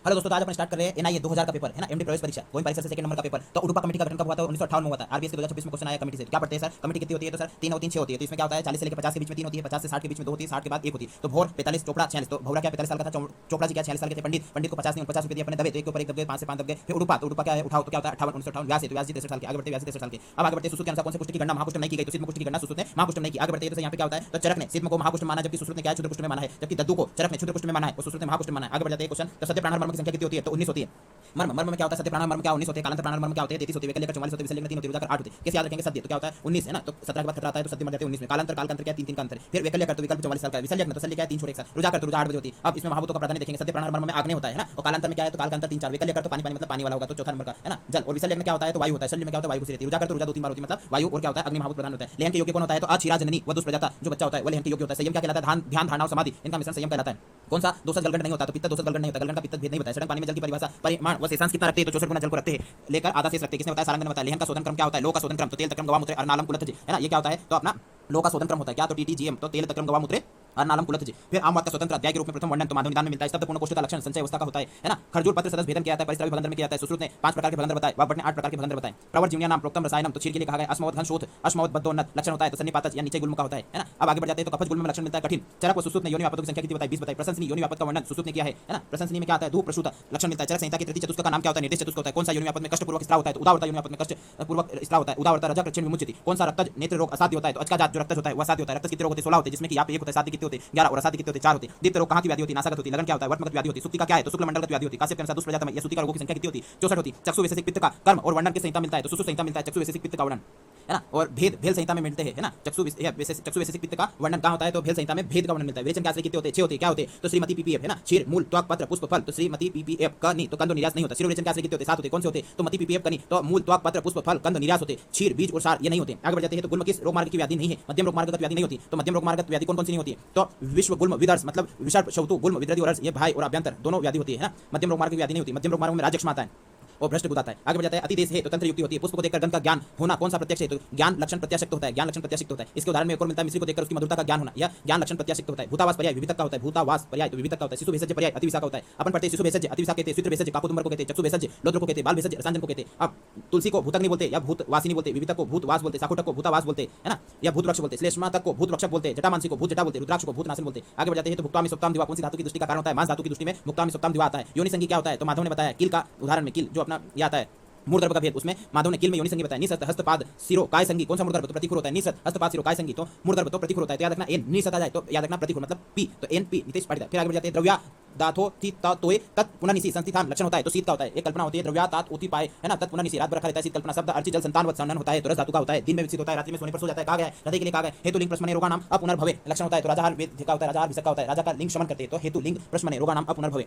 Hello दोस्तों, तो आज अपन स्टार्ट कर रहे हैं एनआईए 2000 का पेपर है ना, एमडी प्रवेश परीक्षा गोइंग परीक्षा से सेकंड नंबर का पेपर। तो उडुपा कमेटी का गठन कब हुआ था? 1958 में हुआ था। आरबीएस के 2026 में क्वेश्चन आया कमेटी से। क्या पढ़ते हैं सर? कमेटी कितनी होती है? तो सर 3 और 3 6 होती है। तो इसमें क्या होता है? 40 से लेकर 50 के बीच में 3 होती है, 50 से 60 के बीच में 2 होती है, 60 के बाद 1 होती है। तो भोर 45, चोपड़ा 46। तो भोरा क्या 45 साल का था, चोपड़ा जी क्या 46 साल के थे। पंडित को 50 नहीं 50 रुपए दिए अपने दबे, तो एक के ऊपर एक दबे, 5 से 5 दबे। फिर उडुपा, तो उडुपा क्या है? उठाओ, तो क्या होता है? 58 1958। व्यास है, तो व्यास जी 63 साल के। आगे बढ़ते व्यास 63 साल के। अब आगे बढ़ते सुश्रुत के अनुसार कौन से पुष्टि की गणना महापुष्ट नहीं की गई? तो सिद्ध पुष्टि की गणना सुश्रुत ने महापुष्ट नहीं की। आगे बढ़ते तो यहाँ पे क्या होता है? तो चरक ने सिद्ध को महापुष्ट माना, जबकि सुश्रुत ने क्या है? क्षुद्र पुष्ट में माना है। जबकि दद्दू को चरक ने क्षुद्र पुष्ट में माना है और सुश्रुत ने महापुष्ट माना है। आगे बढ़ जाते हैं क्वेश्चन। तो सत्य प्राण मर्म की संख्या कितनी होती है? तो 19 होती है। मर्म में क्या होता है? सत्य प्राण मर्म क्या 19 होते हैं। कालांतर प्राण मर्म क्या होते हैं? 33 होते हैं। वैकल्य 44 होते हैं। विसर्जन 3 होते हैं। रुजाकर 8 होते हैं। कैसे याद रखेंगे? सत्य तो क्या होता है? 19 है ना, तो 17 के बाद खतरा आता है, तो सत्य मर जाते हैं 19 में। कालांतर का अंतर क्या है? 3 का अंतर। फिर वैकल्य तो विकल्प 44 साल का। विसर्जन तो सल्य क्या है? 3 छोड़ 1 साल। रुजाकर तो रुजा 8 बजे होती है। अब इसमें महाभूतों का प्राधान्य देखेंगे। सत्य प्राण मर्म में आग्नेय होता है ना, और कालांतर में क्या है? तो काल का अंतर 3 4। वैकल्य तो पानी मतलब पानी वाला होगा, तो चौथा नंबर का है ना जल। और विसर्जन में क्या होता है? तो वायु होता है। शल्य में क्या होता है? वायु से रहती है। रुजाकर तो रुजा 2 3 बार होती है, मतलब वायु। और क्या होता है? अग्नि महाभूत प्रधान होता है। लेहन के योग्य कौन होता है? तो अक्षीरा जननी वधु प्रजाता जो बच्चा होता है वो लेहन के योग्य होता है। संयम क्या कहलाता है? ध्यान धारणा और समाधि, इनका मिश्रण संयम कहलाता है। कौन सा? दोषक गलगंड नहीं होता, तो पित्त दोषक गलगंड नहीं होता। गलगंड का पित्त भेद नहीं बताया। सड़क पानी में जल की परिभाषा परिमाण व शेषांश कितना रखते हैं? तो 64 गुना जल को रखते हैं, लेकर आधा शेष रखते हैं। किसने बताया? सारंग ने बताया। लेहन का शोधन क्रम क्या होता है? लो का शोधन क्रम, तो तेल तक्रम गवा मूत्र अर्नालम कुलथ है ना, ये क्या होता है? तो अपना लो का शोधन क्रम होता है क्या? तो टीटीजीएम, तो तेल तक्रम गवा मूत्र अर्नालम कुलथ जी। फिर आमवाद का स्वतंत्र अध्याय के रूप में प्रथम वर्णन तो माधव निदान में मिलता है। शब्द पूर्ण कोष्ठता लक्षण संचय अवस्था का होता है ना। खरजूर पत्र सदस्य भेदन किया जाता है। परिस्रावी भगंदर में किया जाता है। सुश्रुत ने 5 प्रकार के भगंदर बताए, वाग्भट ने 8 प्रकार के भगंदर बताए। प्रवर जीवनिया नाम प्रोक्तम रसायनम, तो क्षीर के लिए कहा गया। अस्मवत घन शोथ, अस्मवत बद्धोन्नत लक्षण होता है, तो सन्निपातज या नीचे गुल्म का होता है ना। अब आगे बढ़ जाते हैं तो कफज गुल्म में लक्षण मिलता है कठिन। चरक व सुश्रुत ने योनि व्यापक की संख्या कितनी बताई? 20 बताई। प्रशंसनी योनि व्यापक का वर्णन सुश्रुत ने किया है ना। प्रशंसनी में क्या आता है? धूप प्रसूत लक्षण मिलता है। चरक संहिता के तृतीय चतुष्क का नाम क्या होता है? निर्देश चतुष्क होता है। कौन सा योनि व्यापक में कष्टपूर्वक स्त्राव होता है? तो उदावरता योनि व्यापक में कष्टपूर्वक स्त्राव होता है। उदावरता रजक रक्षण विमुचिति। कौन सा? रक्तज नेत्र रोग असाध्य होता है, तो अचका जात जो रक्तज होता है वह असाध्य होता है। रक्त कितने रोग होते हैं? 16 होते हैं, जिसमें कि यहाँ पे 1 होता है, साध्य कितने होते हैं? 11, और असाध्य कितने होते हैं? 4 होते हैं। दीप्त रोग कहाँ की व्याधि होती है? नासागत होती है। लगन क्या होता है? वर्तमगत व्याधि होती है। सुक्ति का क्या है? तो शुक्ल मंडल का व्याधि होती है। काश्यप के अनुसार दुष्प्रजाता में यह सुक्ति का रोगों की संख्या कितनी होती है? 64 होती है। चक्षु वैशेषिक पित्त का कर्म और वर्णन की संहिता मिलता है, तो सुसु संहिता मिलता है चक्षु वैशेषिक पित्त का वर्णन है ना। और भेद भेल संहिता में मिलते हैं है ना। चक्षु वैशेषिक पित्त का वर्णन कहाँ होता है? तो भेल संहिता में भेद का वर्णन मिलता है। विरेचन के आश्रय कितने होते हैं? 6 होते हैं। क्या होते हैं? तो श्रीमती पीपीएफ है ना। क्षीर मूल त्वक पत्र पुष्प फल, तो श्रीमती पीपीएफ का नहीं, तो कंद निराश नहीं होता। शिरोवेचन के आश्रय कितने होते हैं? 7 होते हैं। कौन से होते हैं? तो मती पीपीएफ का नहीं, तो मूल त्वक पत्र पुष्प फल कंद निराश होते हैं। क्षीर बीज और सार ये नहीं होते। आगे बढ़ जाते हैं तो गुल्म किस रोग मार्ग की व्याधि नहीं है? मध्यम रोग मार्ग की व्याधि नहीं होती। तो मध्यम रोग मार्ग की व्याधि कौन सी नहीं होती है? तो विश्व गुल्म विदर्श मतलब विसर्प शौतु गुल्म विद्रदी और ये भाई और अभ्यंतर दोनों व्याधि होती है ना। मध्यम रोग मार्ग की व्याधि नहीं होती। मध्यम रोग मार्ग में राजक्ष्मा आता है और भ्रष्ट बुझाता है। आगे बढ़ जाता है। अतिदेश है तो तंत्र युक्ति होती है। पुष्प को देखकर गंध का ज्ञान होना कौन सा प्रत्यक्ष है? तो ज्ञान लक्षण प्रत्याशक्त होता है। ज्ञान लक्षण प्रत्याशक्त होता है। इसके उदाहरण में एक और मिलता है। मिश्री को देखकर उसकी मधुरता का ज्ञान होना, यह ज्ञान लक्षण प्रत्याशक्त होता है। भूतावास पर्याय विविधक का होता है। भूतावास पर्याय तो विविधक का होता है। शिशु भेषज पर्याय अतिविषा का होता है। अपन पढ़ते शिशु भेषज अतिविषा कहते हैं, स्वित्र भेषज काकुतुंबर को कहते हैं, चक्षु भेषज लोद्र को कहते हैं, बाल भेषज रसांजन को कहते हैं। अब तुलसी को भूतक नहीं बोलते या भूतवासी नहीं बोलते, विविधक को भूतवास बोलते, साकुटक को भूतावास बोलते है ना, या भूतवृक्ष बोलते, श्लेष्मा तक को भूतवृक्षक बोलते, जटामांसी को भूत जटा बोलते, रुद्राक्ष को भूतनाशन बोलते। आगे बढ़ जाते हैं तो भुक्तामि सप्ताम दिवा कौन सी धातु की दृष्टि का कारण होता है? मांस धातु की दृष्टि में भुक्तामि सप्ताम दिवा आता है। योनि संज्ञा क्या होता है? तो माधव ने बताया किल का उदाहरण में, किल जो अपना यह आता है मूर्धर्भ का भेद, उसमें माधव ने किल में योनि संज्ञा बताया। निसत हस्तपाद सिरो काय संगी, कौन सा मूर्धर्भ? तो प्रतिकूल होता है। निसत हस्तपाद सिरो काय संगी, तो मूर्धर्भ तो प्रतिकूल होता है। तो याद रखना एन निसत आ जाए तो याद रखना प्रतिकूल मतलब पी, तो एन पी नितेश पाटिल। फिर आगे बढ़ जाते हैं द्रव्या दाथो ती तोए तत् पुननिसी संस्थितान लक्षण होता है, तो शीत का होता है। एक कल्पना होती है द्रव्या तात उति पाए है ना, तत् पुननिसी रात भर रखा रहता है। शीत कल्पना शब्द अर्ची जल संतान वत्सनन होता है, तो रस धातु का होता है। दिन में विकसित होता है, रात्रि में सोने पर सो जाता है। कहा गया है हृदय के लिए कहा गया हेतु लिंग प्रश्मने रोगा नाम अपुनर्भवे लक्षण होता है। तो राजाहार वेद का होता है, राजाहार विषक का होता है। राजा का लिंग शमन करते हैं, तो हेतु लिंग प्रश्मने रोगा नाम अपुनर्भवे।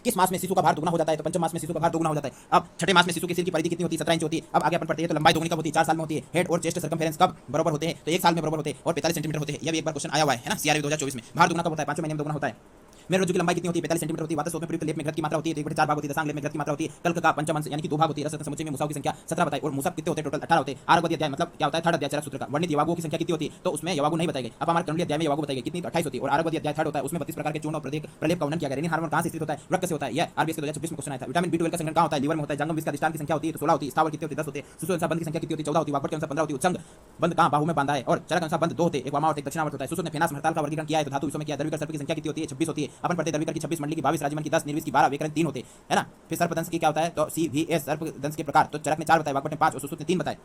किस मास में शिशु का भार दुगना हो जाता है? तो पंचम मास में शिशु का भार दुगना हो जाता है। अब छठे मास में शिशु के सिर की परिधि कितनी होती है? 17 इंच होती है। अब आगे अपन पढ़ते हैं तो लंबाई दोगुनी कब होती है? 4 साल में होती है। हेड और चेस्ट सर्कमफेरेंस कब बराबर होते हैं? तो 1 साल में बराबर होते हैं और 45 सेंटीमीटर होते हैं। यह भी एक बार क्वेश्चन आया हुआ है ना सीआरबी 2024 में। भार दुगना कब होता है? 5वें महीने में दोगुना होता है। मेरे रज्जु की लंबाई कितनी होती है? 45 सेंटीमीटर होती है। वातस्रोत में प्रयुक्त लेप में घृत की मात्रा होती है, तो 1/4 भाग होती है। दशांग लेप में घृत की मात्रा होती है। कल्क का पंचम अंश यानी कि 2 भाग होती है। रसरत्न समुच्चय में मुसाओं की संख्या 17 बताई, और मुसाफ कितने होते हैं? टोटल 18 होते हैं। आरवदी अध्याय मतलब क्या होता है? 3rd अध्याय चरक सूत्र का। वर्णित यवागुओं की संख्या कितनी होती है? तो उसमें यवागु नहीं बताई गई। अब हमारे कंडली अध्याय में यवागु बताई गई कितनी? तो 28 होती है। और आरवदी अध्याय 3rd होता है, उसमें 32 प्रकार के चूर्ण और प्रलेप का वर्णन किया गया। रेनिन हार्मोन कहां से स्थित होता है? रक्त से होता है। यह आरबीएस के 2026 में क्वेश्चन आया था। विटामिन B12 का संग्रह कहां होता है? लीवर में होता है। जंगम विष का अधिष्ठान की संख्या होती है तो 16 होती है। स्थावर कितने होते हैं? 10 होते हैं। सुसु अनुसार बंध की संख्या कितनी होती है? 14 होती है। वाग्भट के अनुसार 15 होती है। उत्संग बंध कहां? बाहु में बांधा है। और चरक अनुसार बंध 2 होते हैं, एक वामावर्त एक दक्षिणावर्त होता है। सुसु ने फेनास हड़ताल का वर्गीकरण किया है, तो धातु विषयों में किया। द्रविकर सर्प की संख्या कितनी होती है? 26 होती है। अपन पढ़ते द्रविकर की 26, मंडली की 22, राजमन की 10, निर्विष की 12, व्याकरण 3 होते है ना। फिर सर्पदंश की क्या होता है? तो CVS सर्पदंश के प्रकार, तो चरक ने 4 बताए, वाग्भट ने 5 और सुश्रुत ने 3 बताए।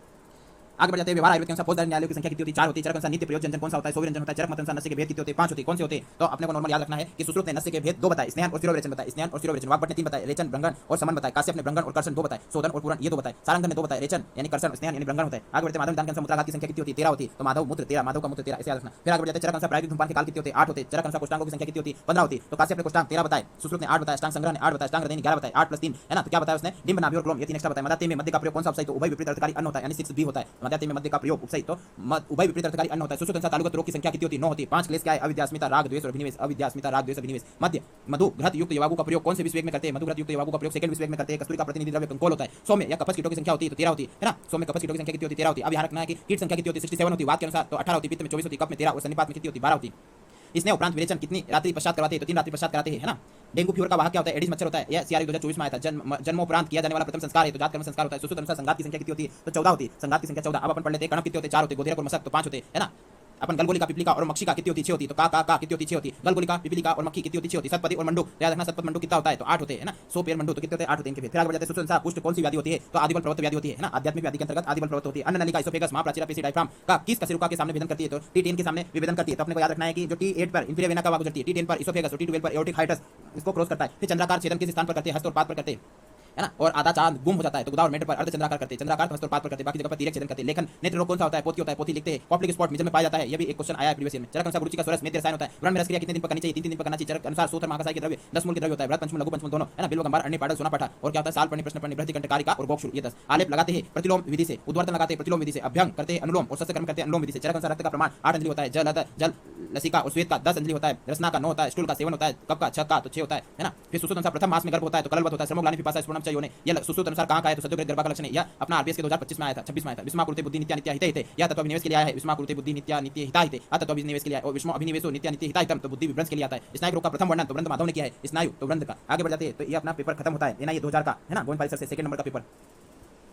आगे बढ़ जाते हैं। व्यवहार आयुर्वेद के अनुसार फौजदारी न्यायालयों की संख्या कितनी होती है? 4 होती है। चरक अनुसार नित्य प्रयोग व्यंजन कौन सा होता है? सोवी व्यंजन होता है। चरक मत अनुसार नस्य के भेद कितने होते हैं? 5 होते हैं। कौन से होते हैं? तो अपने को नॉर्मल याद रखना है कि सुश्रुत ने नस्य के भेद 2 बताए, स्नेहन और शिरोवेचन बताए। स्नेहन और शिरोवेचन। वाग्भट ने 3 बताए, रेचन ब्रंगन और समन बताए। काश्यप ने ब्रंगन और कर्षण 2 बताए। शोधन और पूरण ये 2 बताए। सारंगन ने 2 बताए, रेचन यानी कर्षण, स्नेहन यानी ब्रंगन होता है। आगे बढ़ते माधव निदान के अनुसार मूत्राघात की संख्या कितनी होती है? 13 होती है। तो माधव मूत्र 13, माधव का मूत्र 13, ऐसे याद रखना। फिर आगे बढ़ जाते हैं। चरक अनुसार प्रायोगिक धूमपान के काल कितने होते हैं? 8 होते हैं। चरक अनुसार कोष्ठांगों की संख्या कितनी होती है? 15 होती है। तो काश्यप ने कोष्ठांग 13 बताए, सुश्रुत ने 8 बताया, अष्टांग संग्रह ने 8 बताया, अष्टांग हृदय ने 11 बताया। 8 + 3 है ना, तो क्या बताया उसने? डिंब नाभि और क्लोम ये 3 एक्स्ट्रा बताया। मदाते में मध्य का प्रयोग कौन सा उपसहित? तो उभय विपरीत अर्थकारी अन्न होता है, यानी 6B होता है। मदाते में मध्य का प्रयोग उपसहित तो उभय विपरीत अर्थकारी अन्न होता है। सुश्रुत अनुसार तालुगत रोग की संख्या कितनी होती है? 9 होती है। 5 क्लेश क्या है? अविद्या अस्मिता राग द्वेष और अभिनिवेश। अविद्या अस्मिता राग द्वेष अभिनिवेश। मध्य मधु घृत युक्त यवागु का प्रयोग कौन से विषवेग में करते हैं? मधु घृत युक्त यवागु का प्रयोग सेकंड विषवेग में करते हैं। कस्तूरी का प्रतिनिधि द्रव्य कंकोल होता है। सौम्य या कपस कीटों की संख्या होती है तो 13 होती है ना। सौम्य कपस कीटों की संख्या कितनी होती है? 13 होती है। अब यहाँ रखना है कि कीट संख्या कितनी होती है? 67 होती है। वात के अनुसार तो 18 होती है। पित्त में 24 होती है। कफ में 13 और सन्निपात में कितनी होती है? 12 होती है। इसने उपरांत विरेचन कितनी रात्रि पश्चात करवाते हैं? तो 3 रात्रि पश्चात कराते हैं, है ना। डेंगू फीवर का वाहक क्या होता है? एडिस मच्छर होता है। यह सीआरयू 2024 में आया था। जन्मोपरांत किया जाने वाला प्रथम संस्कार है, तो जात कर्म संस्कार होता है। सुश्रुत अनुसार संगात की संख्या कितनी होती है? तो 14 होती है। संगात की संख्या 14। अब अपन पढ़ लेते हैं, कणक कितने होते हैं? 4 होते हैं। गोधेरक और मशक तो 5 होते हैं, है ना। अपन गलगोलिका, पिपलिका और मक्षिका कितनी होती है? 6 होती है। तो का कितनी होती है? 6 होती है। गलगोलिका, पिपलिका और मक्खी कितनी होती है? 6 होती है। सतपदी और मंडू याद रखना, सतपथ मंडू कितना होता है? तो 8 होते हैं, है ना। 100 पेयर मंडू तो कितने होते हैं? 8 होते हैं। फिर आगे बढ़ जाते हैं। सुश्रुत अनुसार पुष्ट कौन सी व्याधि होती है? तो आदिबल प्रवृत्त व्याधि होती है ना। आध्यात्मिक व्याधि के अंतर्गत आदिबल प्रवृत्त होती है। अन्न नलिका, इसोफेगस, महाप्राचीरा, पेशी, डायफ्राम का किस कशेरुका के सामने वेदन करती है? तो T10 के सामने विभेदन करती है। तो अपने को याद रखना है कि जो T8 पर इंफीरियर वेना का वाक गुजरती है, T10 पर इसोफेगस और T12 पर एओर्टिक हाइटस इसको क्रॉस करता है। फिर चंद्राकार छेदन किस स्थान पर करते हैं? हस्त और पाद पर करते हैं, है ना। और आधा चांद गुम हो जाता है तो गुदा और मेंढक पर अर्धचंद्राकार करते हैं। चंद्राकार हस्त और पाद पर करते हैं, बाकी जगह पर तिर्यक छेदन करते हैं। लेखन नेत्र रोग कौन सा होता है? पोथी होता है। पोथी लिखते हैं। कॉप्लिक स्पॉट मिजल में पाया जाता है। ये भी एक क्वेश्चन आया है प्रीवियस ईयर में। चरक अनुसार गुरुचि का स्वरस मेद्य रसायन होता है। व्रण में रसक्रिया कितने दिन पर करनी चाहिए? 3 दिन पर करना चाहिए। चरक अनुसार सूत्र महाकसाई के द्रव्य 10 मूल के द्रव्य होता है। व्रत पंचम लघु पंचम दोनों, है ना। बिल्व गंभार अन्य पाडल सोना पाठा और क्या होता है? साल पढ़नी, प्रश्न पढ़नी, बृहति कंटकारिका और गोक्षुर, ये 10 आलेप लगाते हैं प्रतिलोम विधि से। उद्वर्तन लगाते हैं प्रतिलोम विधि से। अभ्यंग करते हैं अनुलोम और सस्य कर्म करते हैं अनुलोम विधि से। चरक अनुसार रक्त का प्रमाण 8 अंजलि होता है। जल लसिका और श्वेत का 10 अंजलि होता है। रसना का 9 होता है। स्टूल का 7 होता है। कप का 6 का तो 6 होता है ना। फिर सुश्रुत अनुसार प्रथम मास में गर्भ होता है तो कललवत होता है। श्रमोग्लानि पिपासा स्फुरणम च योनि, यह सुश्रुत अनुसार कहां का है? तो सद्योगृत गर्भ का लक्षण है। यह अपना आरबीएस के 2025 में आया था, 26 में आया था। विस्मा कुरुते बुद्धि नित्या नित्या हिते हिते, यह तत्व अभिनिवेश के लिए आया है। विस्मा कुरुते बुद्धि नित्या नित्य हिता हिते, तत्व अभिनिवेश के लिए। और विस्मा अभिनिवेशो नित्या नित्य हिता हितम तो बुद्धि विभ्रंश के लिए आता है। स्नायु रोग का प्रथम वर्णन तो वृंद माधव ने किया है। स्नायु तो वृंद का। आगे बढ़ जाते हैं तो ये अपना पेपर खत्म होता है। ये ना, ये 2000 का है ना, गोविंद पारिसर से सेकंड नंबर का पेपर।